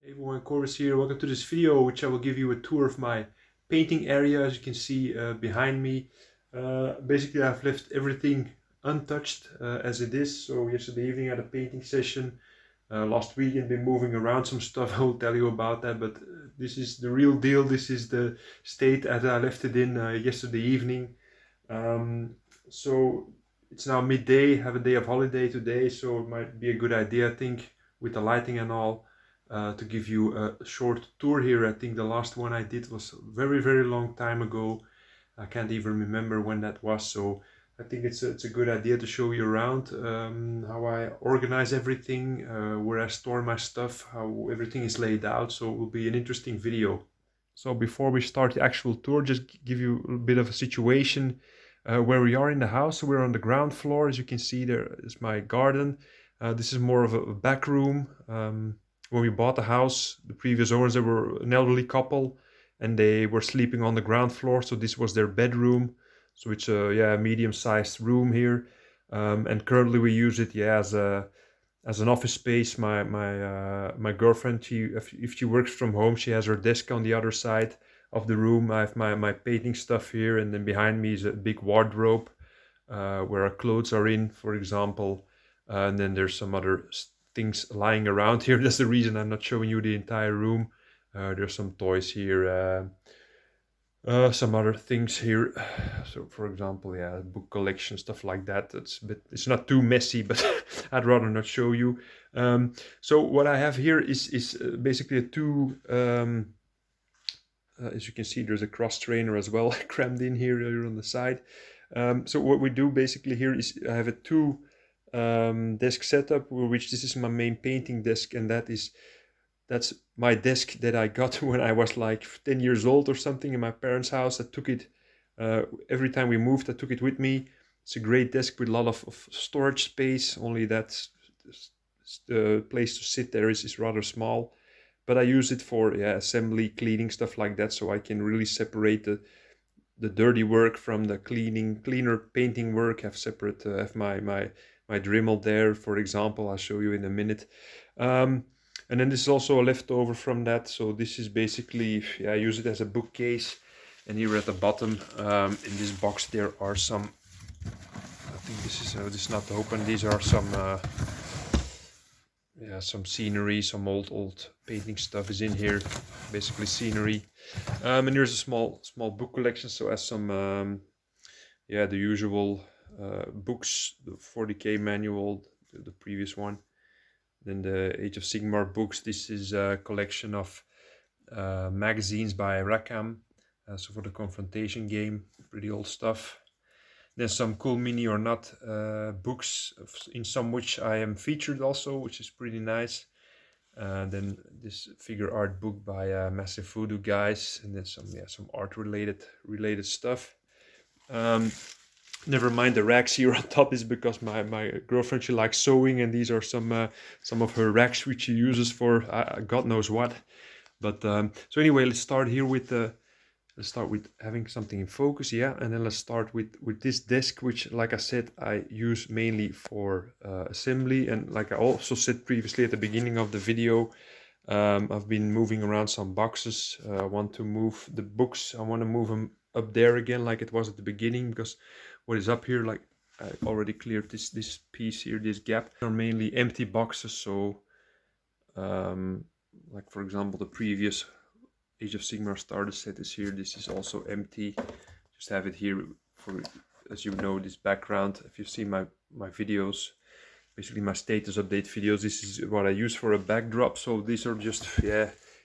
Hey everyone, Corvus here. Welcome to this video, which I will give you a tour of my painting area. As you can see behind me, basically I've left everything untouched as it is. So yesterday evening I had a painting session. Last weekend been moving around some stuff. I will tell you about that, but this is the real deal. This is the state as I left it in yesterday evening. So it's now midday. Have a day of holiday today, so it might be a good idea, I think, with the lighting and all. To give you a short tour here. I think the last one I did was a very long time ago. I can't even remember when that was, so I think it's a good idea to show you around how I organize everything, where I store my stuff, how everything is laid out. So it will be an interesting video. So before we start the actual tour, just give you a bit of a situation where we are in the house. So we're on the ground floor. As you can see, there is my garden. This is more of a back room. When we bought the house, the previous owners, they were an elderly couple and they were sleeping on the ground floor. So this was their bedroom. So it's a medium-sized room here. And currently we use it as an office space. My girlfriend, if she works from home, she has her desk on the other side of the room. I have my painting stuff here, and then behind me is a big wardrobe where our clothes are in, for example. And then there's some other things lying around here. That's the reason I'm not showing you the entire room. There's some toys here, some other things here. So for example, book collection, stuff like that. It's not too messy, but I'd rather not show you. So what I have here is basically a two, as you can see, there's a cross trainer as well crammed in here on the side. So what we do basically here is I have a two desk setup, which this is my main painting desk, and that's my desk that I got when I was like 10 years old or something in my parents' house. I took it every time we moved. I took it with me. It's a great desk with a lot of storage space, only that the place to sit there is rather small, but I use it for assembly, cleaning, stuff like that, so I can really separate the dirty work from the cleaner painting work. Have separate have my Dremel there, for example. I'll show you in a minute. And then this is also a leftover from that. So this is basically, I use it as a bookcase. And here at the bottom, in this box, there are some, I think this is not open. These are some scenery, some old painting stuff is in here, basically scenery. And here's a small book collection. So as some, the usual books, the 40K manual, the previous one. Then the Age of Sigmar books. This is a collection of magazines by Rackham. So for the confrontation game, pretty old stuff. Then some cool mini or not books, in some which I am featured also, which is pretty nice. Then this figure art book by Massive Voodoo guys, and then some art related stuff. Never mind the racks here on top is because my girlfriend, she likes sewing, and these are some of her racks which she uses for God knows what. But so anyway, let's start here with having something in focus, and then let's start with this desk, which, like I said, I use mainly for assembly, and like I also said previously at the beginning of the video, I've been moving around some boxes. I want to move the books. I want to move them up there again, like it was at the beginning, because what is up here, like I already cleared this piece here, this gap, are mainly empty boxes. So like for example, the previous Age of Sigmar starter set is here. This is also empty. Just have it here for, as you know, this background. If you've seen my videos, basically my status update videos, this is what I use for a backdrop. So these are just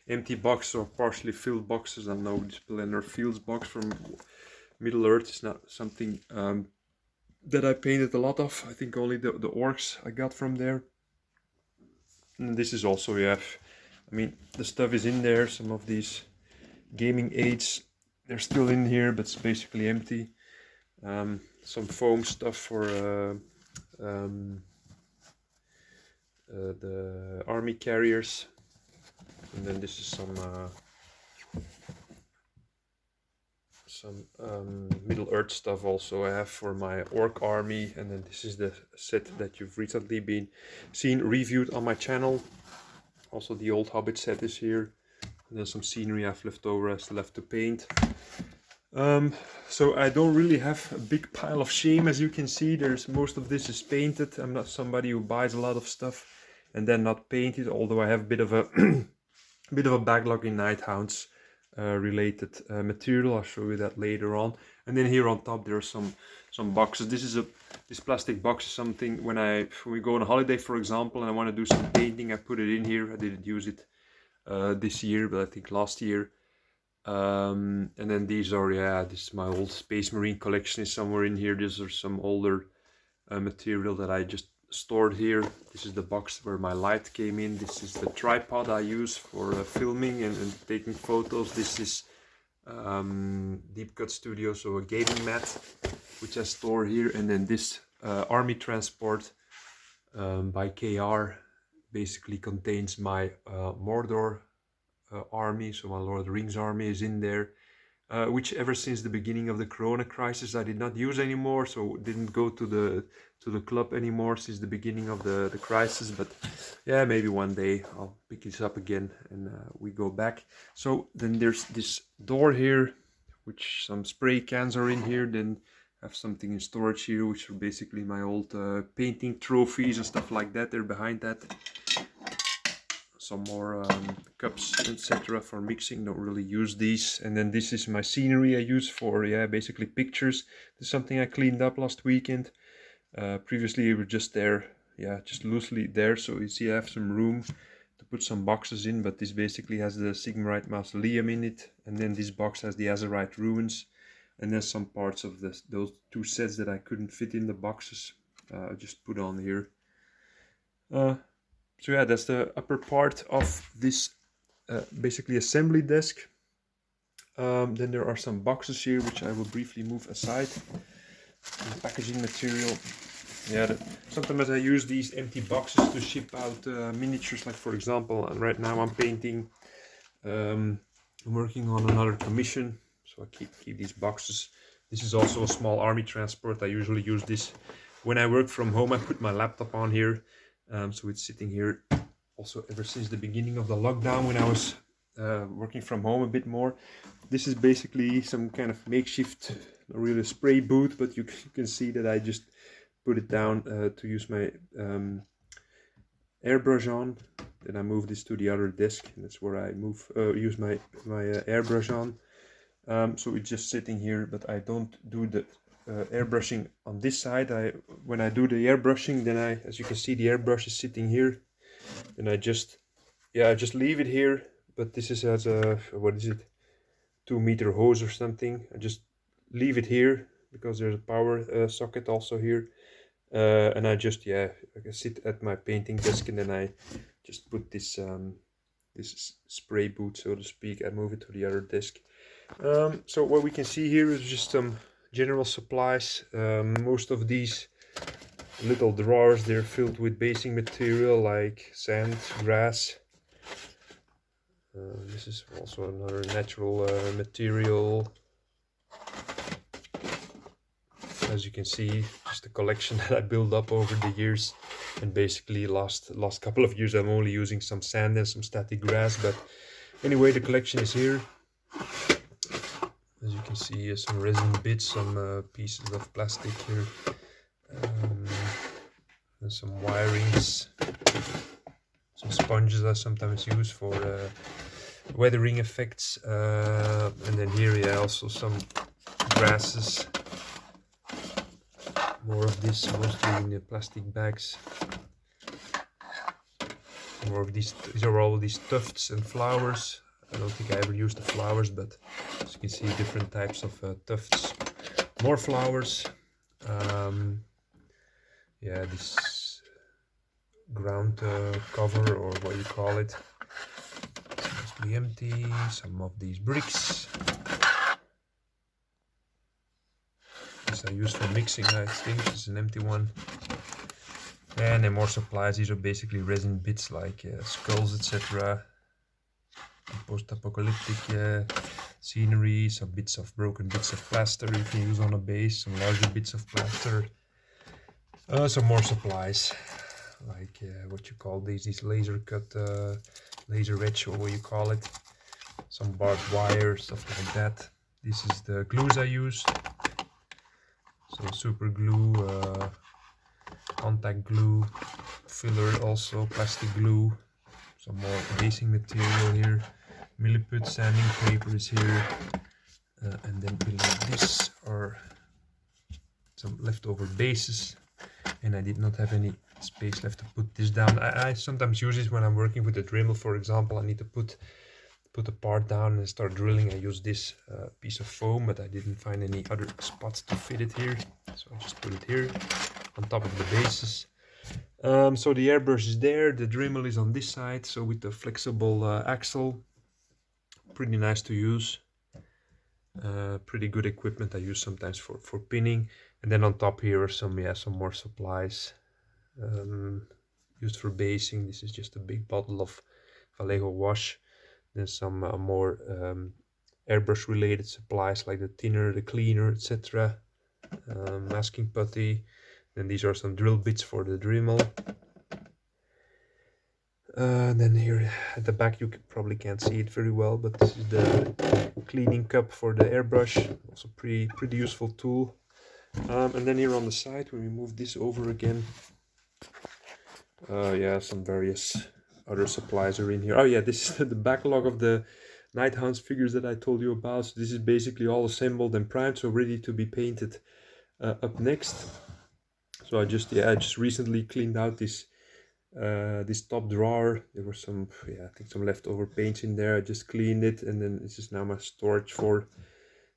empty boxes or partially filled boxes. I know this Blender Fields box from Middle Earth is not something that I painted a lot of. I think only the orcs I got from there. And this is also, I mean, the stuff is in there. Some of these gaming aids, they're still in here, but it's basically empty. Some foam stuff for the army carriers. And then this is some Middle Earth stuff also I have for my orc army. And then this is the set that you've recently been reviewed on my channel. Also the old Hobbit set is here. And then some scenery I've left over, I still have to paint. So I don't really have a big pile of shame, as you can see. Most of this is painted. I'm not somebody who buys a lot of stuff and then not paint it, although I have a bit of a bit of a backlog in Nighthounds related material. I'll show you that later on. And then here on top there are some boxes. This plastic box is something when we go on a holiday, for example, and I want to do some painting, I put it in here. I didn't use it this year, but I think last year. And then these are, this is my old Space Marine collection is somewhere in here. These are some older material that I just stored here. This is the box where my light came in. This is the tripod I use for filming and taking photos. This is Deep Cut Studio, so a gaming mat, which I store here. And then this army transport by KR basically contains my Mordor army, so my Lord of the Rings army is in there, which ever since the beginning of the Corona crisis I did not use anymore, so didn't go to the club anymore since the beginning of the crisis. But yeah, maybe one day I'll pick this up again and we go back. So then there's this door here, which some spray cans are in here. Then I have something in storage here, which are basically my old painting trophies and stuff like that. They're behind that. Some more cups, etc. for mixing. Don't really use these. And then this is my scenery I use for basically pictures. This is something I cleaned up last weekend. Previously we were just there, just loosely there. So you see I have some room to put some boxes in, but this basically has the Sigmarite Mausoleum in it, and then this box has the Azerite Ruins, and then some parts of those two sets that I couldn't fit in the boxes. I just put on here. So yeah, that's the upper part of this basically assembly desk. Then there are some boxes here, which I will briefly move aside. The packaging material. Yeah, sometimes I use these empty boxes to ship out miniatures, like for example, and right now I'm painting, I'm working on another commission, so I keep these boxes. This is also a small army transport. I usually use this when I work from home. I put my laptop on here. So it's sitting here also ever since the beginning of the lockdown, when I was working from home a bit more. This is basically some kind of makeshift, not really a spray booth, but you can see that I just put it down to use my airbrush on. Then I move this to the other desk, and that's where I use my airbrush on. So it's just sitting here, but I don't do the airbrushing on this side. When I do the airbrushing, then as you can see, the airbrush is sitting here, and I just leave it here. But this is as a, what is it, 2-meter hose or something. I just leave it here because there's a power socket also here, and I just I sit at my painting desk, and then I just put this this spray boot, so to speak. I move it to the other desk. So what we can see here is just some general supplies. Most of these little drawers, they're filled with basing material like sand, grass. This is also another natural material. As you can see, just a collection that I built up over the years, and basically last couple of years I'm only using some sand and some static grass. But anyway, the collection is here. As you can see, some resin bits, some pieces of plastic here, and some wirings, some sponges I sometimes use for weathering effects, and then here also some grasses, more of this, mostly in the plastic bags. More of these are all these tufts and flowers. I don't think I ever used the flowers, but as you can see, different types of tufts. More flowers. This ground cover, or what you call it. It's mostly empty. Some of these bricks. This I use for mixing, I think. This is an empty one. And then more supplies. These are basically resin bits like skulls, etc. Post-apocalyptic scenery, some broken bits of plaster you can use on a base, some larger bits of plaster, some more supplies like what you call these laser cut, laser edge, or what you call it, some barbed wire, stuff like that. This is the glues I use, so super glue, contact glue, filler, also plastic glue, some more basing material here, milliput sanding paper is here, and then below this are some leftover bases, and I did not have any space left to put this down. I sometimes use this when I'm working with a Dremel, for example. I need to put a part down and start drilling. I use this piece of foam, but I didn't find any other spots to fit it here, so I just put it here on top of the bases. So the airbrush is there, the Dremel is on this side, so with the flexible axle, pretty nice to use. Pretty good equipment I use sometimes for pinning. And then on top here are some more supplies used for basing. This is just a big bottle of Vallejo wash. Then some more airbrush related supplies like the thinner, the cleaner, etc. Masking putty. Then these are some drill bits for the Dremel. Then here at the back you probably can't see it very well, but this is the cleaning cup for the airbrush. Also pretty useful tool. And then here on the side, when we move this over again, yeah, some various other supplies are in here. Oh yeah, this is the backlog of the Nighthounds figures that I told you about. So this is basically all assembled and primed, so ready to be painted up next. So I just recently cleaned out this top drawer. There were some, I think some leftover paints in there. I just cleaned it, and then this is now my storage for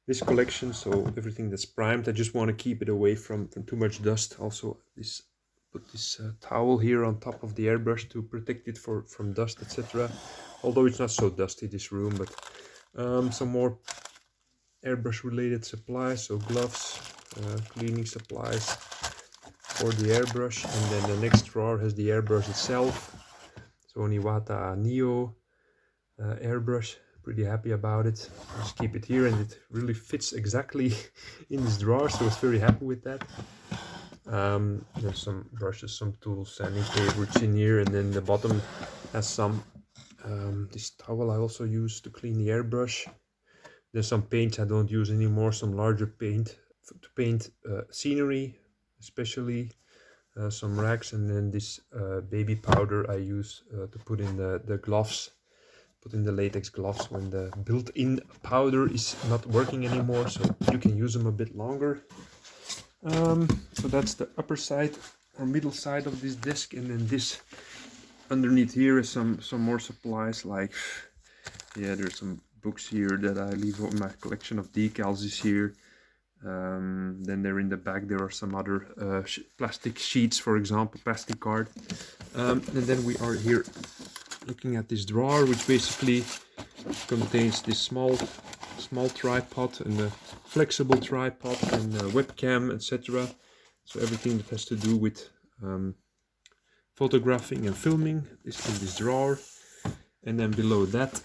this collection. So everything that's primed, I just want to keep it away from too much dust. Also, put this towel here on top of the airbrush to protect it from dust, etc. Although it's not so dusty, this room. But some more airbrush related supplies, so gloves, cleaning supplies for the airbrush. And then the next drawer has the airbrush itself, so Niwata Neo airbrush. Pretty happy about it. Just keep it here, and it really fits exactly in this drawer, so I was very happy with that. There's some brushes, some tools, sanding paper, it's in here, and then the bottom has some this towel I also use to clean the airbrush. There's some paints I don't use anymore, some larger paint to paint scenery, especially some rags, and then this baby powder I use to put in the gloves, put in the latex gloves when the built-in powder is not working anymore, so you can use them a bit longer. So that's the upper side or middle side of this desk, and then this underneath here is some more supplies, like there's some books here that I leave on my collection of decals is here. Then there in the back there are some other plastic sheets, for example, plastic card. And then we are here looking at this drawer, which basically contains this small tripod and a flexible tripod and a webcam, etc. So everything that has to do with photographing and filming is in this drawer. And then below that,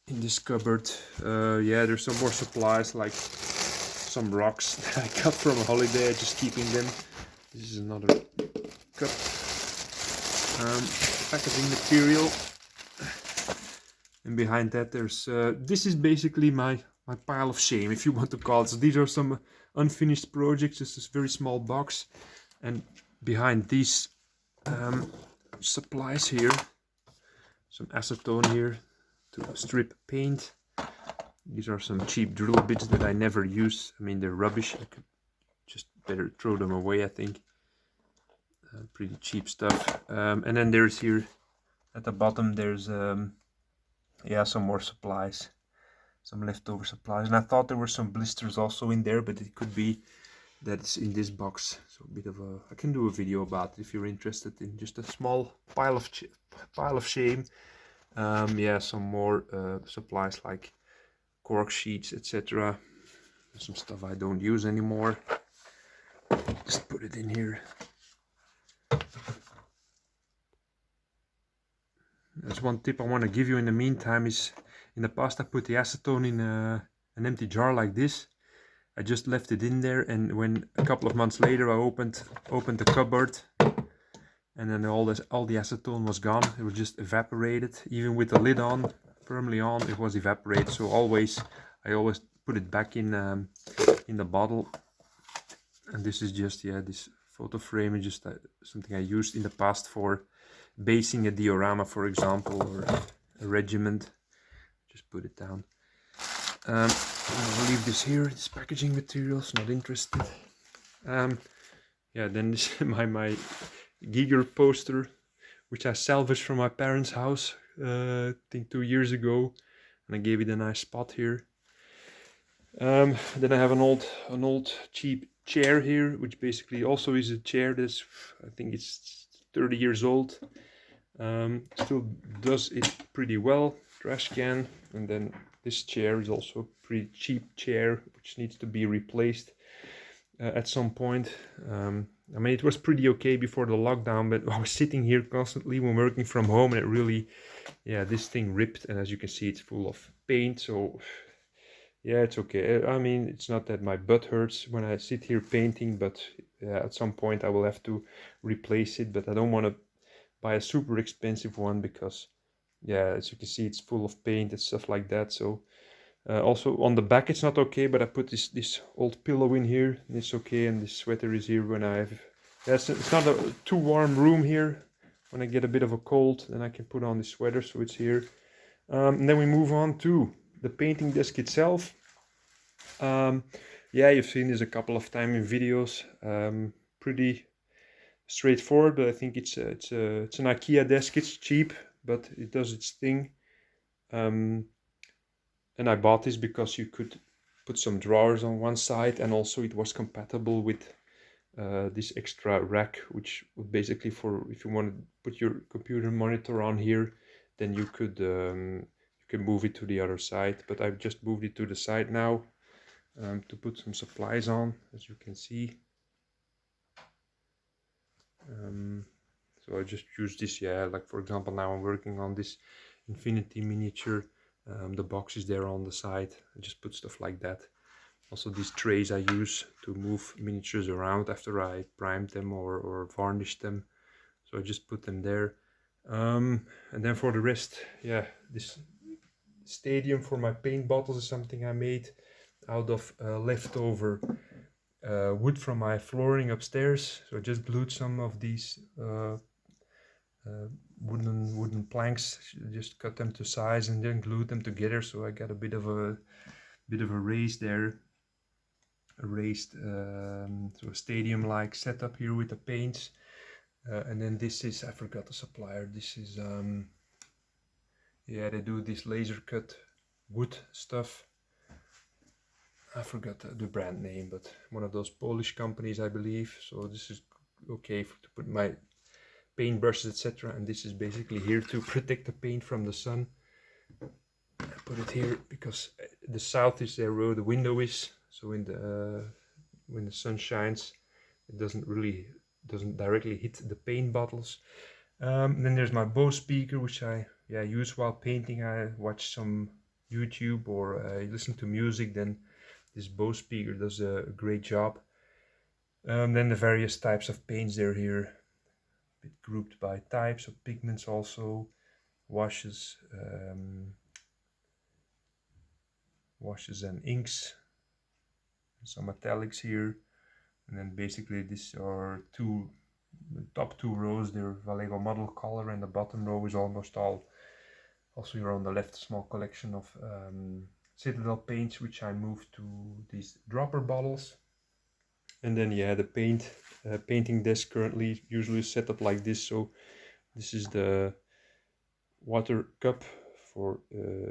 in this cupboard, there's some more supplies, like some rocks that I got from a holiday, just keeping them. This is another cup. Packaging material. And behind that there's, this is basically my pile of shame, if you want to call it. So these are some unfinished projects, just this very small box. And behind these supplies here, some acetone here to strip paint. These are some cheap drill bits that I never use. I mean, they're rubbish. I could just better throw them away, I think. Pretty cheap stuff. And then there's here at the bottom, there's some more supplies, some leftover supplies. And I thought there were some blisters also in there, but it could be that it's in this box. So a bit of a, I can do a video about it if you're interested in just a small pile of shame. Some more supplies like cork sheets, etc. Some stuff I don't use anymore. Just put it in here. There's one tip I want to give you in the meantime is, in the past I put the acetone in an empty jar like this. I just left it in there, and when a couple of months later I opened the cupboard, and then all the acetone was gone. It was just evaporated. Even with the lid on, firmly on, it was evaporated. So I always put it back in the bottle. And this is just, yeah, this photo frame is just something I used in the past for basing a diorama, for example, or a regiment. Just put it down. I'll leave this here. This packaging materials, not interested. Yeah, then this my Giger poster, which I salvaged from my parents' house, I think 2 years ago, and I gave it a nice spot here. Then I have an old cheap chair here, which basically also is a chair that's, I think it's 30 years old. Still does it pretty well. Trash can, and then this chair is also a pretty cheap chair, which needs to be replaced at some point. I mean, it was pretty okay before the lockdown, but I was sitting here constantly when working from home, and it really, yeah, this thing ripped, and as you can see, it's full of paint. So yeah, it's okay. I mean, it's not that my butt hurts when I sit here painting, but at some point I will have to replace it. But I don't want to buy a super expensive one because, yeah, as you can see, it's full of paint and stuff like that. So also on the back it's not okay, but I put this old pillow in here, and it's okay. And this sweater is here when I have, it's not a too warm room here. When I get a bit of a cold, then I can put on the sweater, so it's here. And then we move on to the painting desk itself. Yeah, you've seen this a couple of times in videos. Pretty straightforward, but I think it's an Ikea desk. It's cheap, but it does its thing. And I bought this because you could put some drawers on one side, and also it was compatible with this extra rack, which would basically, for if you want to put your computer monitor on here, then you could move it to the other side. But I've just moved it to the side now to put some supplies on, as you can see. So I just use this, yeah, like for example now I'm working on this Infinity miniature. The box is there on the side. I just put stuff like that. Also these trays I use to move miniatures around after I primed them or varnished them. So I just put them there. And then for the rest, yeah, this stadium for my paint bottles is something I made out of leftover wood from my flooring upstairs. So I just glued some of these wooden planks, just cut them to size and then glued them together. So I got a bit of a raise there, a raised so a stadium-like setup here with the paints. And then this is, I forgot the supplier. This is yeah, they do this laser cut wood stuff. I forgot the brand name, but one of those Polish companies, I believe. So this is okay to put my paint brushes, etc. And this is basically here to protect the paint from the sun. I put it here because the south is there where the window is. So when the sun shines, it doesn't directly hit the paint bottles. Then there's my Bose speaker, which I use while painting. I watch some YouTube or I listen to music. Then this Bose speaker does a great job. Then the various types of paints they're here, a bit grouped by types of pigments, also washes and inks, some metallics here. And then basically these are the top two rows, they're Vallejo model color, and the bottom row is almost all. Also here on the left, small collection of Citadel paints, which I moved to these dropper bottles. And then yeah, the painting desk currently usually set up like this. So this is the water cup for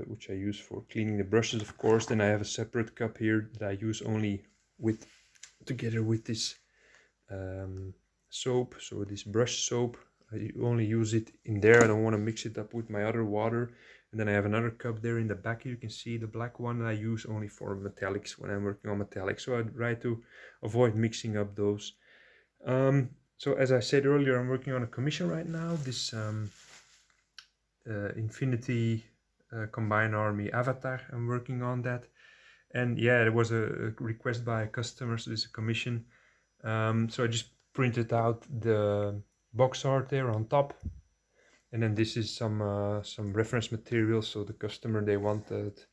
which I use for cleaning the brushes, of course. Then I have a separate cup here that I use only together with this soap. So this brush soap, I only use it in there. I don't want to mix it up with my other water. And then I have another cup there in the back. You can see the black one that I use only for metallics when I'm working on metallics. So I try to avoid mixing up those. So as I said earlier, I'm working on a commission right now. This Infinity Combined Army Avatar. I'm working on that. And yeah, there was a request by a customer, so it's a commission. So I just printed out the box art there on top. And then this is some reference material. So the customer, they wanted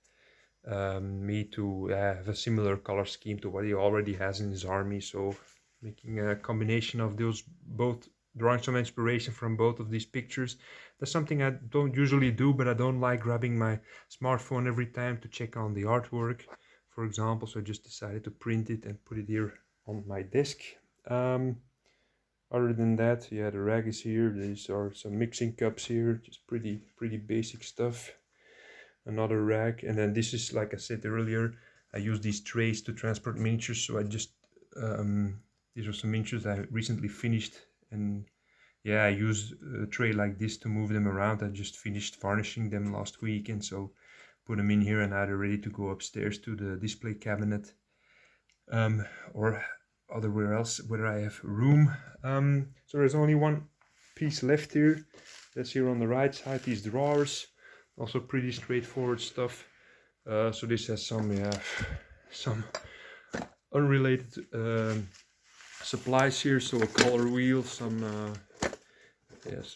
me to have a similar color scheme to what he already has in his army. So making a combination of those, both drawing some inspiration from both of these pictures. That's something I don't usually do, but I don't like grabbing my smartphone every time to check on the artwork, for example. So I just decided to print it and put it here on my desk. Other than that, yeah, the rag is here. These are some mixing cups here, just pretty basic stuff. Another rag, and then this is, like I said earlier, I use these trays to transport miniatures. So I just these are some miniatures I recently finished, and yeah, I use a tray like this to move them around. I just finished varnishing them last week, and so put them in here, and now they're ready to go upstairs to the display cabinet, or otherwhere else where I have room. So there's only one piece left here. That's here on the right side, these drawers. Also pretty straightforward stuff. So this has some unrelated supplies here. So a color wheel, some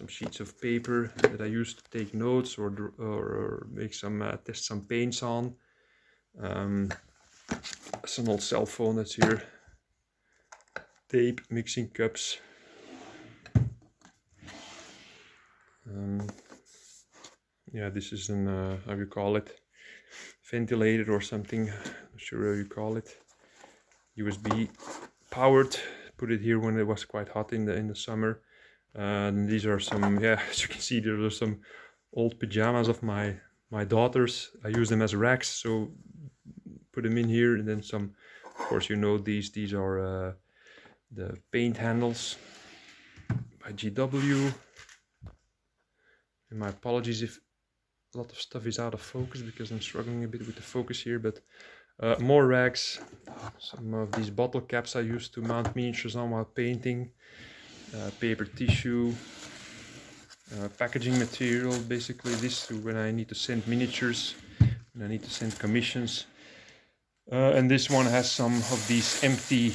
sheets of paper that I use to take notes or make some test some paints on. Some old cell phone that's here. Tape, mixing cups. Yeah, this is an how you call it, ventilator or something, not sure how you call it, USB powered. Put it here when it was quite hot in the summer. And these are some, yeah, as you can see, there are some old pajamas of my daughters. I use them as racks, so put them in here. And then some, of course, you know, these are the paint handles by GW. And my apologies if a lot of stuff is out of focus, because I'm struggling a bit with the focus here, but more rags, some of these bottle caps I use to mount miniatures on while painting, paper tissue, packaging material, basically this to when I need to send miniatures, and I need to send commissions. And this one has some of these empty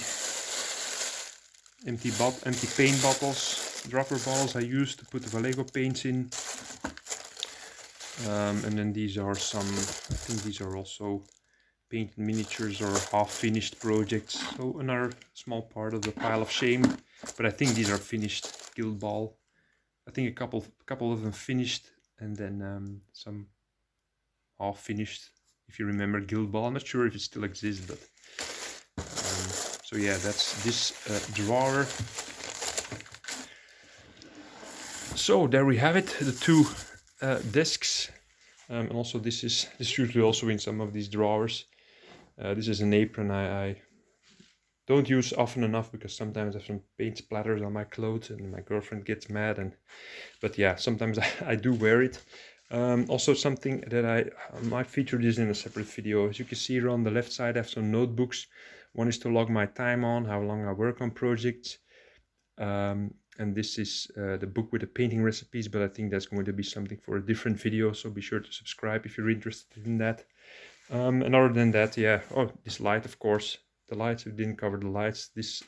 paint bottles, dropper bottles I use to put the Vallejo paints in. And then these are some, I think these are also painted miniatures or half-finished projects. So another small part of the pile of shame, but I think these are finished Guild Ball. I think a couple of them finished, and then some half-finished. If you remember Guild Ball, I'm not sure if it still exists, but so yeah, that's this drawer. So there we have it, the two desks, and also this is usually also in some of these drawers. This is an apron I don't use often enough, because sometimes I have some paint splatters on my clothes and my girlfriend gets mad, but yeah, sometimes I do wear it. Also something that I might feature this in a separate video. As you can see here on the left side, I have some notebooks. One is to log my time on, how long I work on projects. And this is the book with the painting recipes, but I think that's going to be something for a different video, so be sure to subscribe if you're interested in that. And other than that, yeah, oh, this light, of course, the lights, we didn't cover the lights. This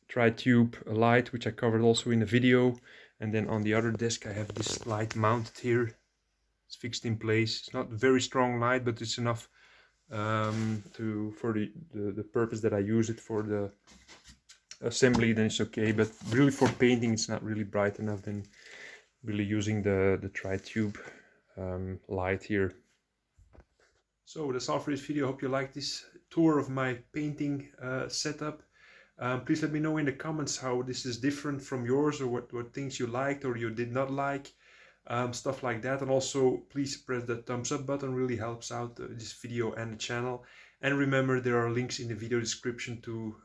tri-tube light, which I covered also in the video. And then on the other desk I have this light mounted here. It's fixed in place. It's not a very strong light, but it's enough for the purpose that I use it for. The assembly, then it's okay, but really for painting it's not really bright enough. Then really using the tri-tube light here. So that's all for this video. Hope you like this tour of my painting setup. Please let me know in the comments how this is different from yours, or what things you liked or you did not like, stuff like that. And also please press the thumbs up button, really helps out this video and the channel. And remember, there are links in the video description to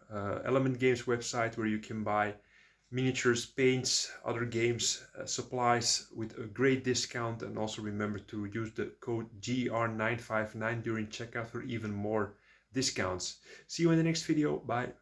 Element Games website, where you can buy miniatures, paints, other games, supplies with a great discount. And also remember to use the code GR959 during checkout for even more discounts. See you in the next video. Bye.